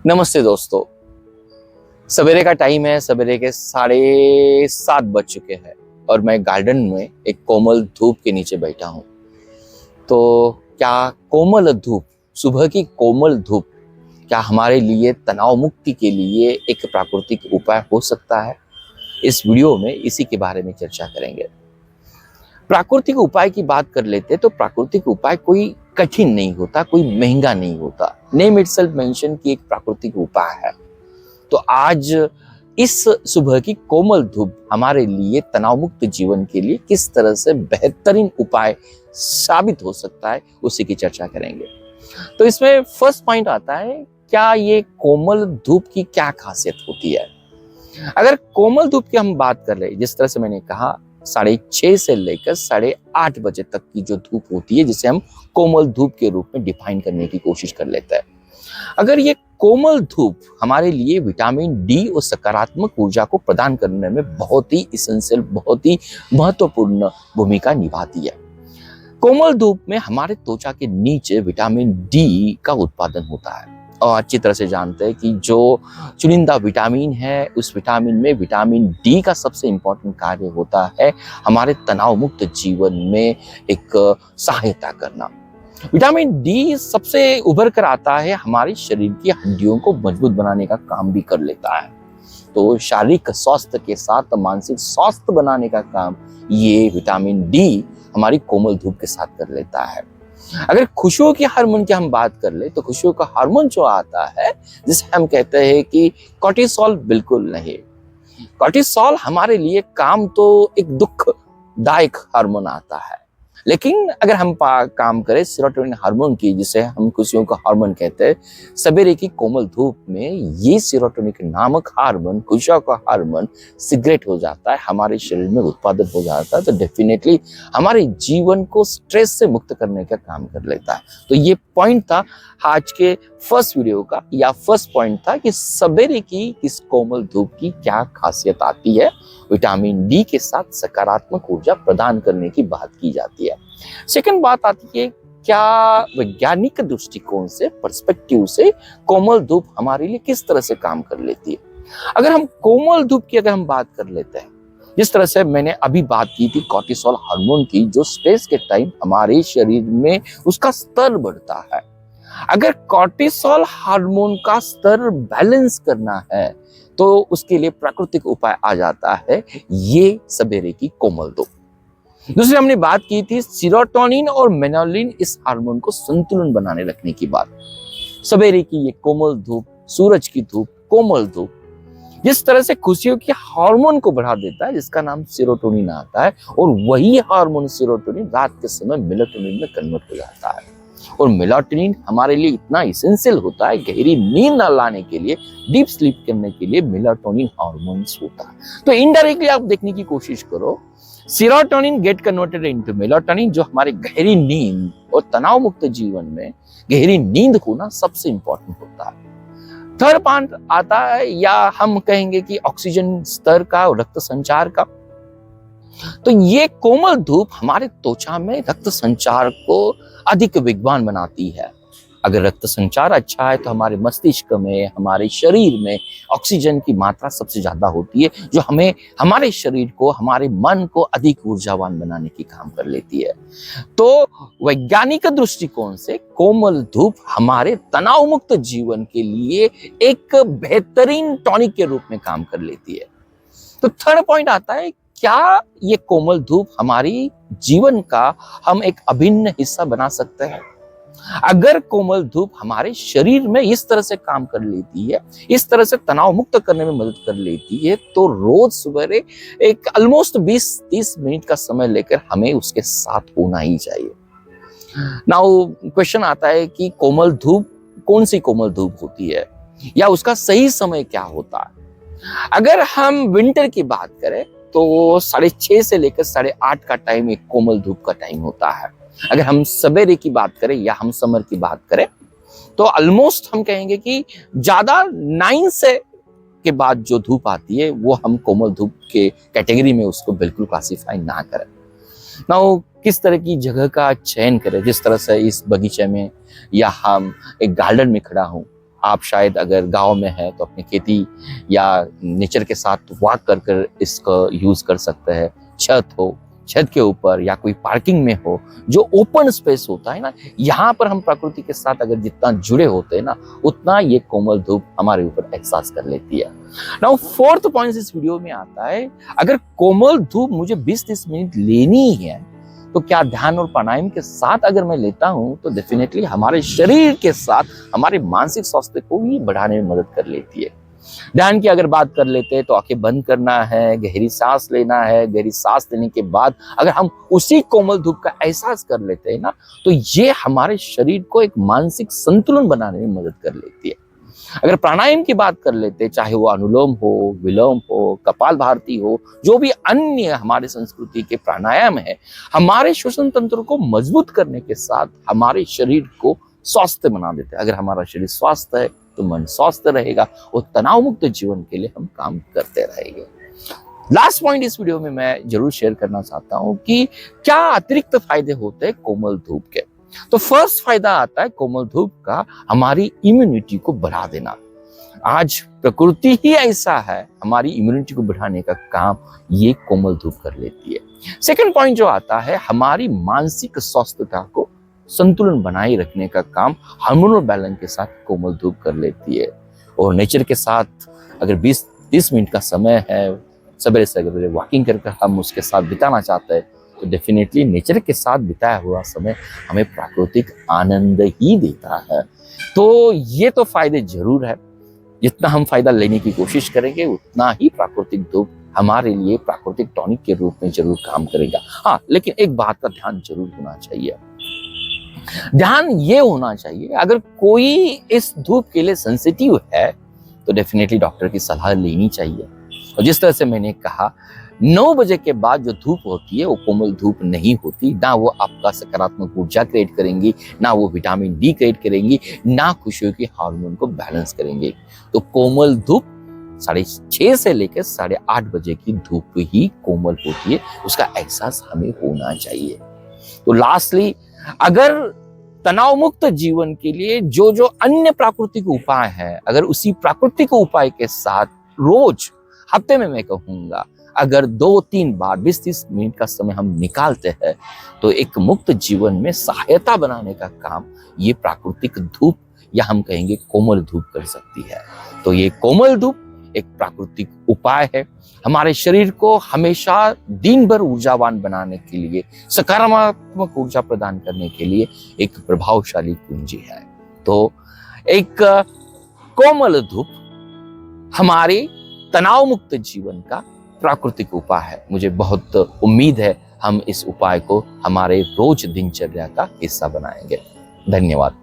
नमस्ते दोस्तों। सवेरे का टाइम है, सवेरे के 7:30 बज चुके हैं और मैं गार्डन में एक कोमल धूप के नीचे बैठा हूँ। तो क्या कोमल धूप, सुबह की कोमल धूप, क्या हमारे लिए तनाव मुक्ति के लिए एक प्राकृतिक उपाय हो सकता है? इस वीडियो में इसी के बारे में चर्चा करेंगे। प्राकृतिक उपाय की बात कर लेते तो प्राकृतिक उपाय कोई कठिन नहीं होता, कोई महंगा नहीं होता। नेम इटसेल्फ मेंशन की एक प्राकृतिक उपाय है। तो आज इस सुबह की कोमल धूप हमारे लिए तनाव मुक्त जीवन के लिए किस तरह से बेहतरीन उपाय साबित हो सकता है, उसी की चर्चा करेंगे। तो इसमें फर्स्ट पॉइंट आता है, क्या ये कोमल धूप की क्या खासियत होती है? अगर कोमल धूप की हम बात कर रहे हैं, जिस तरह से मैंने कहा 6:30 से लेकर 8:30 बजे तक की जो धूप होती है, जिसे हम कोमल धूप के रूप में डिफाइन करने की कोशिश कर लेते हैं। अगर ये कोमल धूप हमारे लिए विटामिन डी और सकारात्मक ऊर्जा को प्रदान करने में बहुत ही इसेंशियल, बहुत ही महत्वपूर्ण भूमिका निभाती है। कोमल धूप में हमारे त्वचा के नीचे विटामिन डी का उत्पादन होता है और अच्छी तरह से जानते हैं कि जो चुनिंदा विटामिन है, उस विटामिन में विटामिन डी का सबसे इंपॉर्टेंट कार्य होता है हमारे तनाव मुक्त जीवन में एक सहायता करना। विटामिन डी सबसे उभर कर आता है हमारे शरीर की हड्डियों को मजबूत बनाने का काम भी कर लेता है। तो शारीरिक स्वास्थ्य के साथ मानसिक स्वास्थ्य बनाने का काम ये विटामिन डी हमारी कोमल धूप के साथ कर लेता है। अगर खुशियों के हार्मोन की हम बात कर ले तो खुशियों का हार्मोन जो आता है, जिसे हम कहते हैं कि कॉर्टिसोल, बिल्कुल नहीं। कॉर्टिसोल हमारे लिए काम तो एक दुखदायक हार्मोन आता है, लेकिन अगर हम काम करें सेरोटोनिन हार्मोन की, जिसे हम खुशियों का हार्मोन कहते हैं, सवेरे की कोमल धूप में ये सेरोटोनिन नामक हार्मोन, खुशियों का हार्मोन सिगरेट हो जाता है, हमारे शरीर में उत्पादन हो जाता है। तो डेफिनेटली हमारे जीवन को स्ट्रेस से मुक्त करने का काम कर लेता है। तो ये पॉइंट था आज के फर्स्ट वीडियो का, या फर्स्ट पॉइंट था कि सवेरे की इस कोमल धूप की क्या खासियत आती है। विटामिन डी के साथ सकारात्मक ऊर्जा प्रदान करने की बात की जाती है। सेकंड बात आती है, क्या वैज्ञानिक दृष्टिकोण से, पर्सपेक्टिव से कोमल धूप हमारे लिए किस तरह से काम कर लेती है? अगर हम कोमल धूप की अगर हम बात कर लेते हैं, जिस तरह से मैंने अभी बात की थी कॉर्टिसोल हार्मोन की, जो स्ट्रेस के टाइम हमारे शरीर में उसका स्तर बढ़ता है। अगर कॉर्टिसोल हार्मोन का स्तर बैलेंस करना है तो उसके लिए प्राकृतिक उपाय आ जाता है ये सवेरे की कोमल धूप। दूसरी हमने बात की थी सेरोटोनिन और मेलाटोनिन, इस हार्मोन को संतुलन बनाने रखने की बात। सवेरे की ये कोमल धूप, सूरज की धूप, कोमल धूप जिस तरह से खुशियों के हार्मोन को बढ़ा देता है, जिसका नाम सेरोटोनिन आता है, और वही हार्मोन सेरोटोनिन रात के समय मेलाटोनिन में कन्वर्ट हो जाता है। और मेलाटोनिन हमारे लिए इतना इसेंशियल होता है, गहरी नींद लाने के लिए, डीप स्लीप करने के लिए मेलाटोनिन हार्मोन्स होता है। तो इनडायरेक्टली आप देखने की कोशिश करो, serotonin get converted into melatonin, जो हमारे गहरी नींद और तनाव मुक्त जीवन में गहरी नींद होना सबसे इंपॉर्टेंट होता है। थर्ड पॉइंट आता है, या हम कहेंगे कि ऑक्सीजन स्तर का और रक्त संचार का। तो ये कोमल धूप हमारे त्वचा में रक्त संचार को अधिक वेगवान बनाती है। अगर रक्त संचार अच्छा है तो हमारे मस्तिष्क में, हमारे शरीर में ऑक्सीजन की मात्रा सबसे ज्यादा होती है, जो हमें, हमारे शरीर को, हमारे मन को अधिक ऊर्जावान बनाने की काम कर लेती है। तो वैज्ञानिक दृष्टिकोण से कोमल धूप हमारे तनाव मुक्त जीवन के लिए एक बेहतरीन टॉनिक के रूप में काम कर लेती है। तो थर्ड पॉइंट आता है, क्या ये कोमल धूप हमारी जीवन का हम एक अभिन्न हिस्सा बना सकते हैं? अगर कोमल धूप हमारे शरीर में इस तरह से काम कर लेती है, इस तरह से तनाव मुक्त करने में मदद कर लेती है, तो रोज सवेरे एक ऑलमोस्ट 20-30 मिनट का समय लेकर हमें उसके साथ होना ही चाहिए। नाउ क्वेश्चन आता है कि कोमल धूप, कौन सी कोमल धूप होती है, या उसका सही समय क्या होता है? अगर हम विंटर की बात करें तो 6:30 से लेकर 8:30 का टाइम एक कोमल धूप का टाइम होता है। अगर हम सवेरे की बात करें या हम समर की बात करें तो ऑलमोस्ट हम कहेंगे कि ज्यादा 9 से के बाद जो धूप आती है वो हम कोमल धूप के कैटेगरी में उसको बिल्कुल क्लासिफाई ना करें। नाउ किस तरह की जगह का चयन करें, जिस तरह से इस बगीचे में या हम एक गार्डन में खड़ा हूं आप शायद अगर गांव में हैं तो अपनी खेती या नेचर के साथ वॉक कर कर इसका यूज कर सकते हैं। छत के ऊपर या कोई पार्किंग में हो, जो ओपन स्पेस होता है ना, यहाँ पर हम प्रकृति के साथ अगर जितना जुड़े होते हैं ना, उतना ये कोमल धूप हमारे ऊपर एहसास कर लेती है। नाउ फोर्थ पॉइंट इस वीडियो में आता है, अगर कोमल धूप मुझे 20-30 मिनट लेनी है तो क्या ध्यान और प्राणायाम के साथ अगर मैं लेता हूं तो डेफिनेटली हमारे शरीर के साथ हमारे मानसिक स्वास्थ्य को भी बढ़ाने में मदद कर लेती है। ध्यान की अगर बात कर लेते हैं तो आंखें बंद करना है, गहरी सांस लेना है। गहरी सांस लेने के बाद अगर हम उसी कोमल धूप का एहसास कर लेते हैं ना, तो ये हमारे शरीर को एक मानसिक संतुलन बनाने में मदद कर लेती है। अगर प्राणायाम की बात कर लेते हैं, चाहे वो अनुलोम हो, विलोम हो, कपालभाति हो, जो भी अन्य हमारे संस्कृति के प्राणायाम है, हमारे श्वसन तंत्र को मजबूत करने के साथ हमारे शरीर को स्वस्थ बना देते हैं। अगर हमारा शरीर स्वस्थ है तो मन स्वस्थ रहेगा और तनाव मुक्त जीवन के लिए हम काम करते रहेंगे। लास्ट पॉइंट इस वीडियो में मैं जरूर शेयर करना चाहता हूं कि क्या अतिरिक्त फायदे होते हैं कोमल धूप के। तो फर्स्ट फायदा आता है कोमल धूप का, हमारी इम्यूनिटी को बढ़ा देना। आज प्रकृति ही ऐसा है, हमारी इम्यूनिटी को बढ़ाने का काम ये कोमल धूप कर लेती है। सेकंड पॉइंट जो आता है, हमारी मानसिक स्वस्थता को संतुलन बनाए रखने का काम हार्मोनल बैलेंस के साथ कोमल धूप कर लेती है। और नेचर के साथ अगर 20-30 मिनट का समय है, सवेरे सवेरे वॉकिंग कर हम उसके साथ बिताना चाहते हैं, तो डेफिनेटली नेचर के साथ बिताया हुआ समय हमें प्राकृतिक आनंद ही देता है। तो ये तो फायदे जरूर है, जितना हम फायदा लेने की कोशिश करेंगे उतना ही प्राकृतिक धूप हमारे लिए प्राकृतिक टॉनिक के रूप में जरूर काम करेगा। हाँ, लेकिन एक बात का ध्यान जरूर होना चाहिए। ध्यान ये होना चाहिए, अगर कोई इस धूप के लिए सेंसिटिव है तो डेफिनेटली डॉक्टर की सलाह लेनी चाहिए। और जिस तरह से मैंने कहा, 9 बजे के बाद जो धूप होती है वो कोमल धूप नहीं होती। ना वो आपका सकारात्मक ऊर्जा क्रिएट करेंगी, ना वो विटामिन डी क्रिएट करेंगी, ना खुशियों की हार्मोन को बैलेंस करेंगे। तो कोमल धूप 6:30 से लेकर 8:30 बजे की धूप ही कोमल होती है, उसका एहसास हमें होना चाहिए। तो लास्टली, अगर तनाव मुक्त जीवन के लिए जो जो अन्य प्राकृतिक उपाय है, अगर उसी प्राकृतिक उपाय के साथ रोज हफ्ते में मैं कहूंगा अगर 2-3 बार 20-30 मिनट का समय हम निकालते हैं तो एक मुक्त जीवन में सहायता बनाने का काम ये प्राकृतिक धूप या हम कहेंगे कोमल धूप कर सकती है। तो ये कोमल धूप एक प्राकृतिक उपाय है, हमारे शरीर को हमेशा दिन भर ऊर्जावान बनाने के लिए, सकारात्मक ऊर्जा प्रदान करने के लिए एक प्रभावशाली कुंजी है। तो एक कोमल धूप हमारे तनाव मुक्त जीवन का प्राकृतिक उपाय है। मुझे बहुत उम्मीद है हम इस उपाय को हमारे रोज दिनचर्या का हिस्सा बनाएंगे। धन्यवाद।